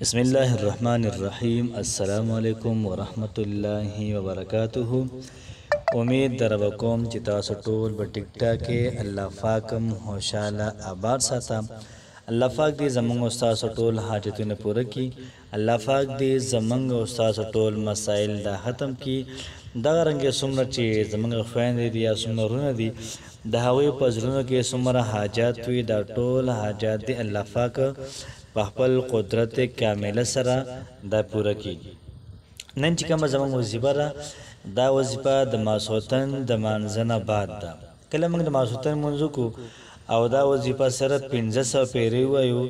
بسم الله الرحمن الرحیم. السلام علیکم ورحمت الله وبرکاته. امید در وکوم چې تاسو ټول په ټیک ټاک کې الله پاکم خوشاله آباد ساته. الله پاک دې زمونږ او تاسو ټول حاجتونه پوره کړي. الله پاک دې زمونږ او تاسو ټول مسائل دا ختم کړي. دغه رنګه څومره چې زمونږ خویندې دي یا څومره ورونه دي د هغوی په زړونو کې څومره حاجات وي دا ټول حاجات دې الله پاک په خپل قدرت کامله سره دا پوره کړي. نن چې کومه زموږ وظیفه ده دا وظیفه د ماسخوتن د مانځه نه بعد ده. کله موږ د ماسخوتن لمونځ وکړو او دا وظیفه سره 1500 پیرې ووایو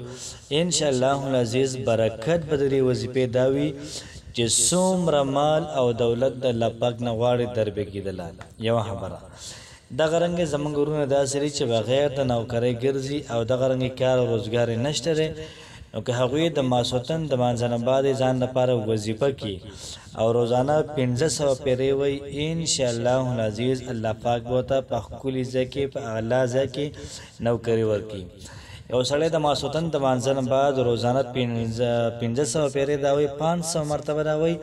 انشاءالله العزیز برکت به د دې وظیفې دا وي چې څومره مال او دولت د الله پاک نه غواړي در به کېدله. یوه خبره دغه رنګې زموږ ورونه داسې دي چې بغیر د نوکرۍ ګرځي او دغه رنګې کار او روزګار یې نشته دی. نو که هغوی د ماسخوتن د مانځه نه بعد ځان لپاره وظیفه کړي او روزانه 1500 پیرې وایي انشاءالله العزیز الله پاک به ورته په ښکلي ځای کې په اعلی ځای کې نوکري ورکړي. یو سړی د ماسخوتن د مانځه نه بعد روزانه 1500 پیرې دا وایي 500 مرتبه دا وایي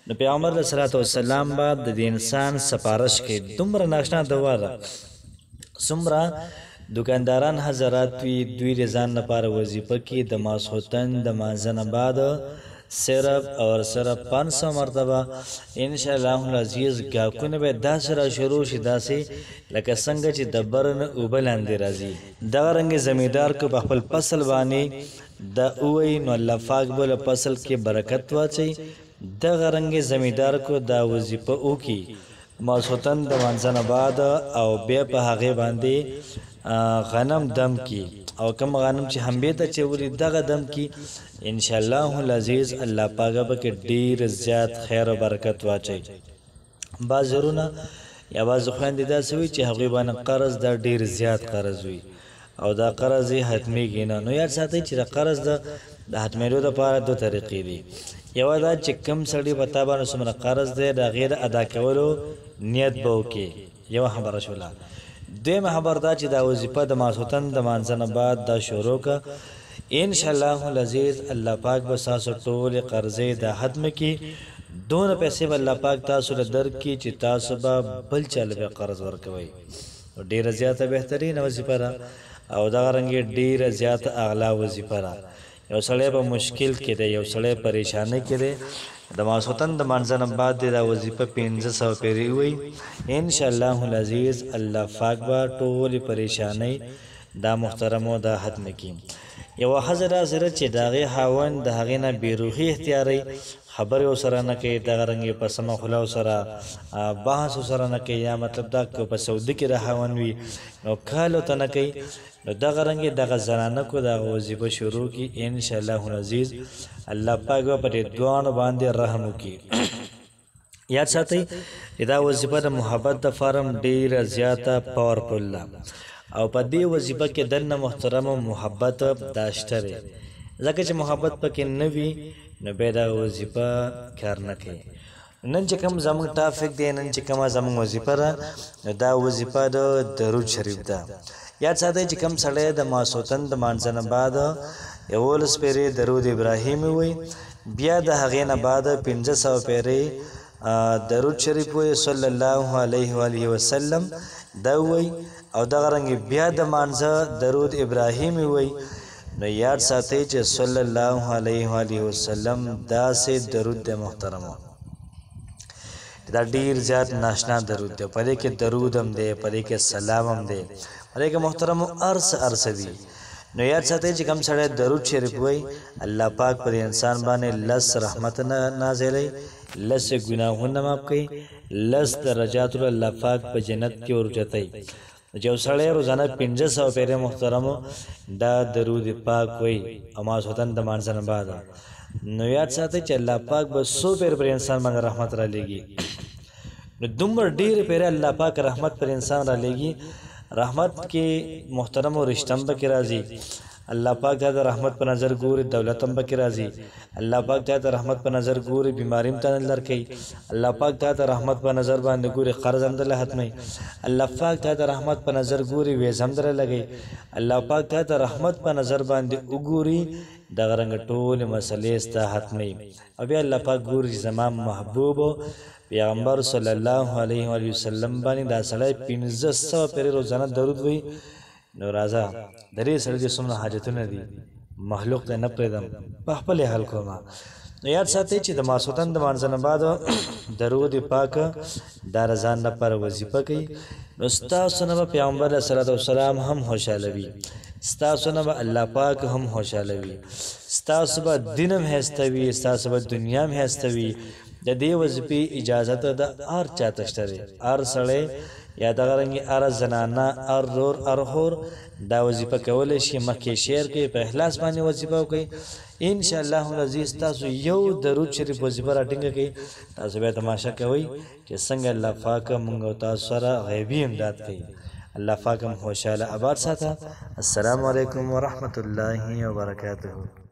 نو پیغمبر علیه الصلاة والسلام به د انسان سپارش کوي. دومره ناشنا دوا ده څومره دکانداران حضرات وي دوی د ځان لپاره وظیفه کې د ماسخوتن د مانځه نه بعد صرف اور صرف 500 مرتبه انشاءالله العزیز ګاکونه به داسې را شروع شي داسې لکه څنګه چې د بر نه اوبه لاندې راځي. دغه رنګې زمیندار کو په خپل فصل باندې د اووی نو الله پاک به له فصل کې برکت واچي. دغه رنګې زمیندار کو دا وظیفه وکړي ماسخوتن د مانځه نه بعد او بیا په هغې باندې غنم دم کی او کم غنم چې هم بیته چې ولی دغه دم کی انشاءالله العزیز الله پاک به کې ډیر زیات خیر او برکت واچي. بعض ورونه یا بعض خویندې داسې وي چې هغوی باندې قرض دا ډیر زیات قرض وي او دا قرض یې حتمیږي نه. نو یاد ساتئ چې د قرض د حتمېدو دپاره دو طریقې دي. یوه دا چې کم سړي په تا باندې څومره قرض دی د هغې د ادا کولو نیت به وکړي. یوه خبره شوله. دویمه خبر دا چې دا وظیفه د ماسخوتن د مانځه نه بعد دا شروع که انشاءالله العزیز الله پاک به ستاسو ټولې قرضې دا ختمه کړي. دونه پیسې به الله پاک تاسو له درکړي چې تاسو به بل چا له به قرض ورکوئ. ډېره زیاته بهترینه وظیفه ده او دغه رنګې ډېره زیاته اغلا وظیفه ده. یو سړی په مشکل کې دی یو سړی پریشانۍ کې دی د ماسخوتن د مانځه نه بعد دا وظیفه 1500 پیرې وایي انشاءالله العزیز الله پاک به ټولې پریشانۍ دا محترمو دا ختمه کړي. یوه ښځه داسې ده چې د هغې خاوند د هغې نه بېروحي اختیاروي خبرې ورسره نه کوي دغه رنګې په سمه خوله ورسره بحث ورسره نه کوي یا مطلب دا که په سعودي کې د خاوند وي نو کال ورته نه کوي. نو دغه رنګې دغه زنانه کو دغه وظیفه شروع کړي انشاءالله العزیز الله پاک به په دې دواړو باندې رحم وکړي. یاد ساتئ چې دا وظیفه د محبت دپاره ډېره زیاته پاورفل ده او په دې وظیفه کې دننه محترم محبت دا شته دی. ځکه چې محبت پکې نه وي نو بیا دا وظیفه کار نه کوي. نن چې کوم زموږ ټاپک دی نن چې کومه زموږ وظیفه ده نو دا وظیفه د درود شریف ده. یاد ساتئ چې کوم سړی د ماسخوتن د مانځه نه بعد 11 پیرې درود ابراهیمي وایي بیا د هغې نه بعد 1500 پیرې درود شریف وایي صلی الله علیه و آله وسلم دا وایي او دغه رنګې بیا د مانځه درود ابراهیمي وایي. نو یاد ساتئ چې صلی الله علیه و آله وسلم داسې درود دی محترمو دا ډیر زیات ناشنا درود دی. په دې کې درود هم دی په دې کې سلام هم دی په دې کې محترمو ارس دي. نو یاد ساتئ چې کوم سړی درود شریف وایي الله پاک پر انسان باندې 10 رحمت نازلوي 10 ګناهونه معاف کوي 10 درجات الله پاک په جنت کې ورچتوي. چې یو سړی روزانه 1500 پیرې محترمو دا درود پاک وایي او ماسخوتن د مانځه نه بعد نو یاد ساتئ چې الله پاک به 100 پیر پر انسان باندې رحمت را لېږي. نو دومره ډېرې پیرې الله پاک رحمت پر انسان را لېږي. رحمت کې محترم و رشتم به کې راځي الله پاک ته رحمت په نظر ګوري دولت هم پکې راځي الله پاک ته رحمت په نظر ګوري بیماری هم ته لرکې الله پاک ته رحمت په نظر باندې ګوري قرض هم دله ختمي الله پاک ته رحمت په نظر ګوري وېز هم در لګي الله پاک ته رحمت په نظر باندې وګوري دغه رنګ ټول مسلې ستا ختمي او بیا الله پاک ګوري زمام محبوب پیغمبر صلی الله علیه و وسلم باندې دا سړی 1500 پیر روزانه درود وی نو راځه درې سړي د څومره حاجتونه دي مخلوق ته نه پرېږدم په خپل حل کوم نو یاد ساتئ چې د ماسوتن د مانځه نه بعد درود پاک دا رضان لپاره وظیفه کوي نو ستاسو نه به پیغمبر علیه الصلاة والسلام هم خوشحاله وي ستاسو نه به الله پاک هم خوشحاله وي ستاسو به دین هم ښایسته وي ستاسو به دنیا هم ښایسته وي د دې وظیفې اجازت د هر چاته شته دی هر سړی یا دغه رنګې هر زنانه هر رور هر خور دا وظیفه کولی شي مخکې شعر کوي په اخلاص باندې وظیفه وکړي انشاءالله العزیز تاسو یو درود شریف وظیفه راټینګه کړئ تاسو بیا تماشا کوئ چې څنګه الله پاک موږ او تاسو سره غیبي امداد کوي الله پاک هم خوشحاله آباد ساته السلام علیکم ورحمة الله وبرکاته